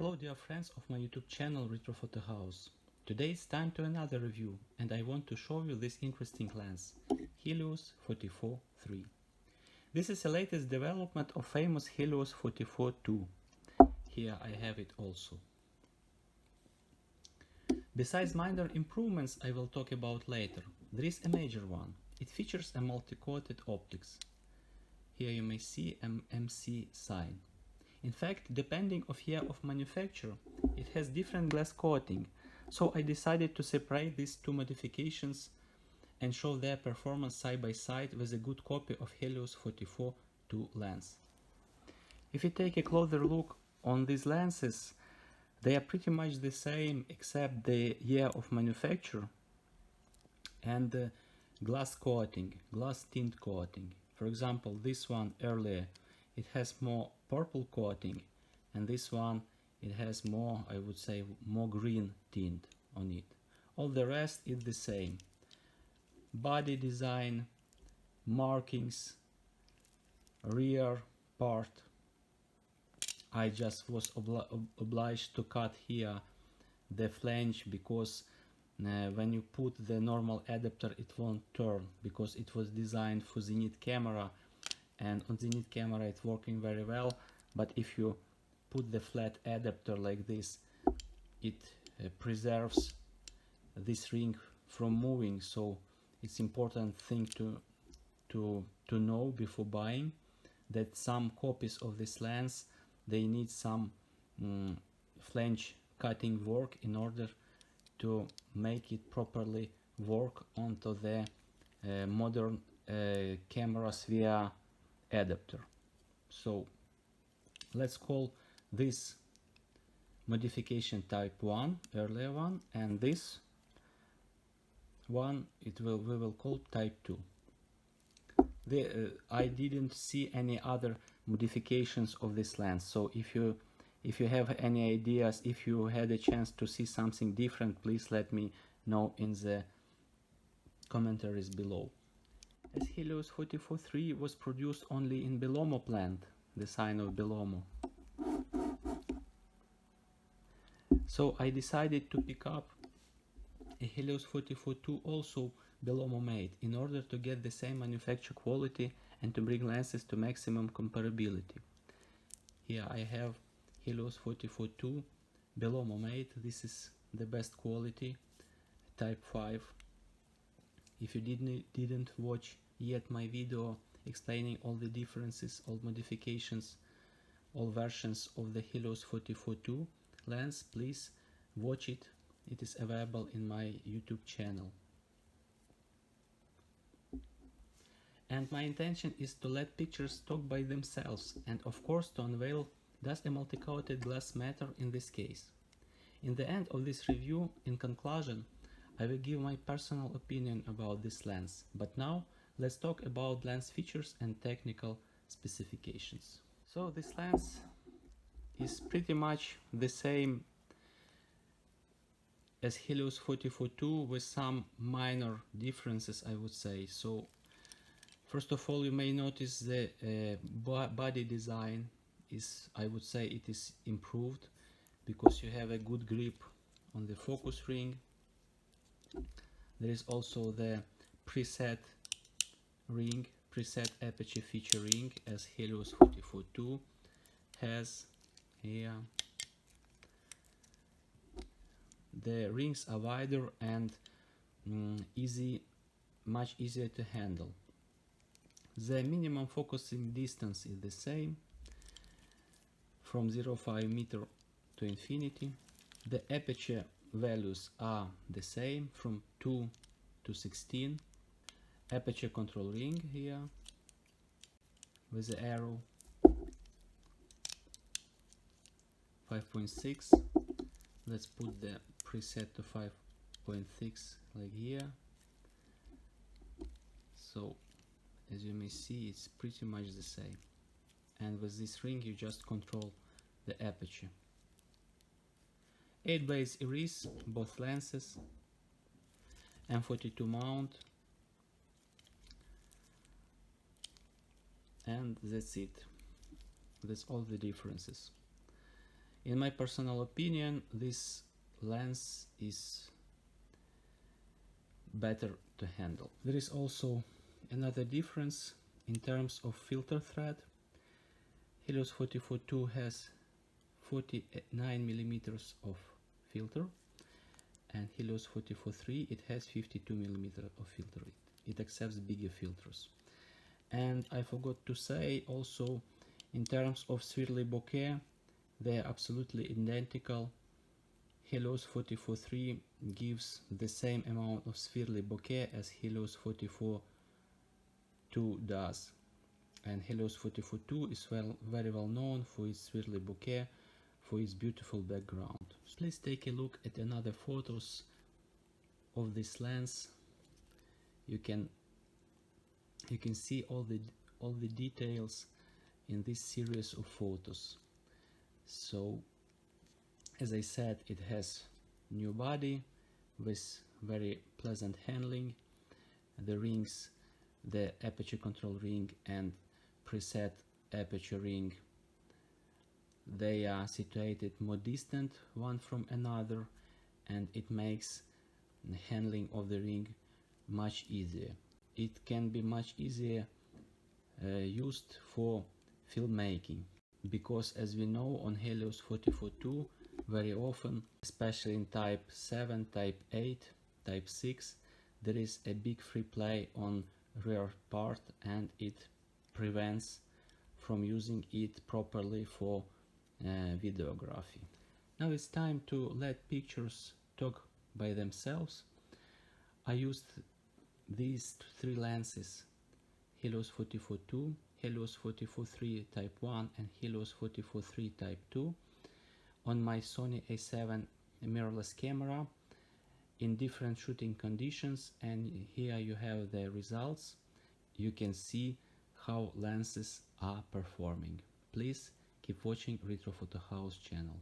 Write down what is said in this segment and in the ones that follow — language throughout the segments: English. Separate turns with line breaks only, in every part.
Hello dear friends of my YouTube channel Retrophoto House. Today it's time to another review and I want to show you this interesting lens, Helios 44-3. This is the latest development of famous Helios 44-2. Here I have it also. Besides minor improvements I will talk about later, there is a major one. It features a multi-coated optics. Here you may see an MC sign. In fact, depending of year of manufacture, it has different glass coating, so I decided to separate these two modifications and show their performance side by side with a good copy of Helios 44-2 lens. If you take a closer look on these lenses, they are pretty much the same except the year of manufacture and the glass coating, glass tint coating. For example, this one earlier, it has more purple coating, and this one it has more, I would say, more green tint on it. All the rest is the same. Body design, markings, rear part. I just was obliged to cut here the flange because when you put the normal adapter it won't turn, because it was designed for Zenith camera, and on Zenith camera it's working very well, but if you put the flat adapter like this, it preserves this ring from moving. So it's important thing to know before buying, that some copies of this lens, they need some flange cutting work in order to make it properly work onto the modern cameras via adapter. So let's call this modification type 1, earlier one, and this one we will call type 2. I didn't see any other modifications of this lens, so if you have any ideas, if you had a chance to see something different, please let me know in the commentaries below. As Helios 44-3 was produced only in Bellomo plant, the sign of Bellomo, so I decided to pick up a Helios 44-2 also Bellomo made, in order to get the same manufacture quality and to bring lenses to maximum comparability. Here I have Helios 44-2 Bellomo made. This is the best quality, type 5. If you didn't watch yet my video explaining all the differences, all modifications, all versions of the Helios 44-2 lens, please watch it. It is available in my YouTube channel. And my intention is to let pictures talk by themselves, and of course to unveil, does a multi-coated glass matter in this case. In the end of this review, in conclusion, I will give my personal opinion about this lens, but now let's talk about lens features and technical specifications. So this lens is pretty much the same as Helios 44-2 with some minor differences, I would say. So first of all, you may notice the body design is, I would say, it is improved, because you have a good grip on the focus ring. There is also the preset ring, preset aperture feature ring, as Helios 44-2 has here. The rings are wider and much easier to handle. The minimum focusing distance is the same, from 0.5 meter to infinity. The aperture values are the same, from 2 to 16. Aperture control ring here with the arrow, 5.6. Let's put the preset to 5.6 like here. So as you may see, it's pretty much the same, and with this ring you just control the aperture. 8 base iris, both lenses, M42 mount, and that's it. That's all the differences. In my personal opinion, this lens is better to handle. There is also another difference in terms of filter thread. Helios 44-2 has 49 millimeters of filter, and Helios 44-3 it has 52 millimeters of filter. It accepts bigger filters. And I forgot to say also, in terms of swirly bokeh, they are absolutely identical. Helios 44-3 gives the same amount of swirly bokeh as Helios 44-2 does. And Helios 44-2 is very well known for its swirly bokeh, for its beautiful background. So please take a look at another photos of this lens. You can see all the details in this series of photos. So as I said, it has new body with very pleasant handling. The rings, the aperture control ring and preset aperture ring, they are situated more distant one from another, and it makes the handling of the ring much easier. It can be much easier used for filmmaking, because as we know, on Helios 44-2 very often, especially in type 7, type 8, type 6, there is a big free play on rear part, and it prevents from using it properly for videography. Now it's time to let pictures talk by themselves. I used these three lenses, Helios 44-2, Helios 44-3 type 1 and Helios 44-3 type 2 on my Sony A7 mirrorless camera in different shooting conditions, and here you have the results. You can see how lenses are performing. Please keep watching Retro Photo House channel.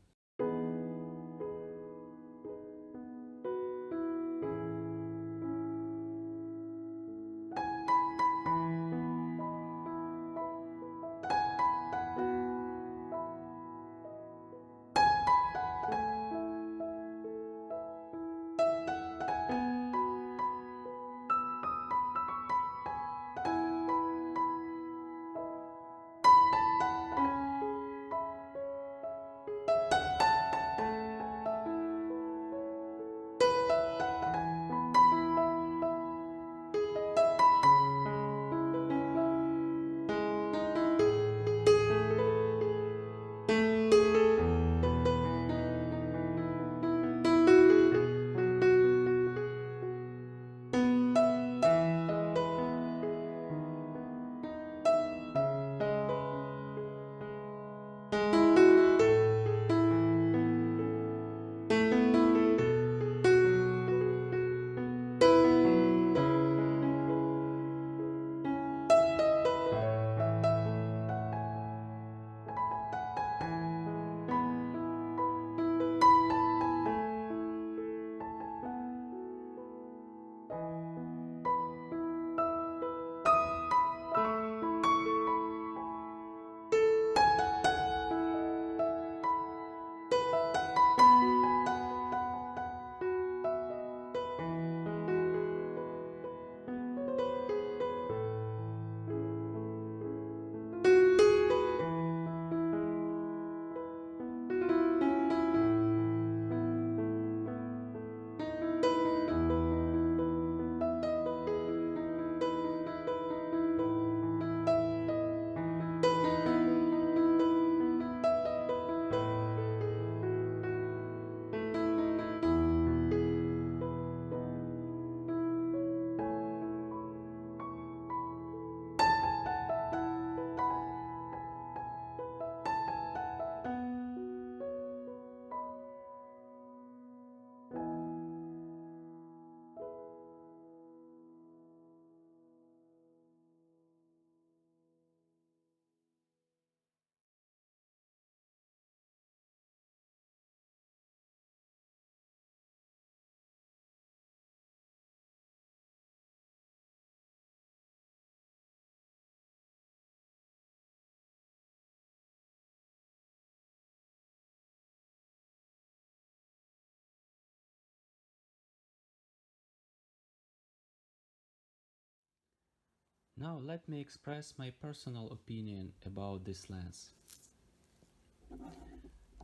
Now let me express my personal opinion about this lens.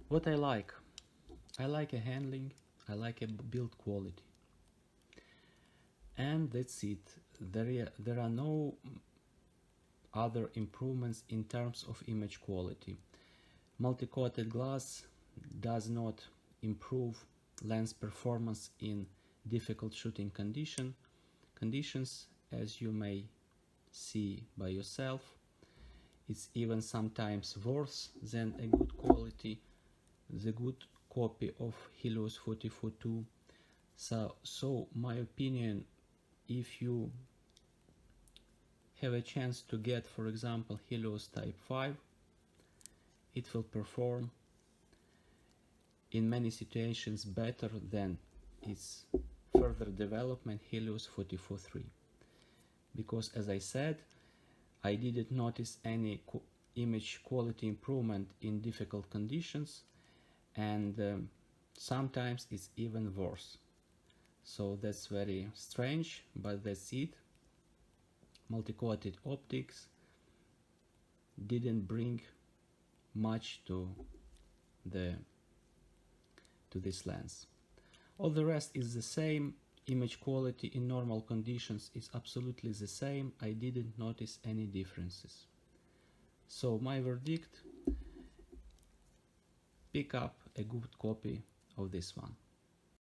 What I like a handling, I like a build quality. And that's it. There are no other improvements in terms of image quality. Multi-coated glass does not improve lens performance in difficult shooting conditions, as you may see by yourself. It's even sometimes worse than a good quality, the good copy of Helios 44-2. So my opinion, if you have a chance to get, for example, Helios Type 5, it will perform in many situations better than its further development Helios 44-3. Because as I said, I didn't notice any image quality improvement in difficult conditions, and sometimes it's even worse. So that's very strange, but that's it. Multi-coated optics didn't bring much to this lens. All the rest is the same. Image quality in normal conditions is absolutely the same. I didn't notice any differences. So my verdict, pick up a good copy of this one.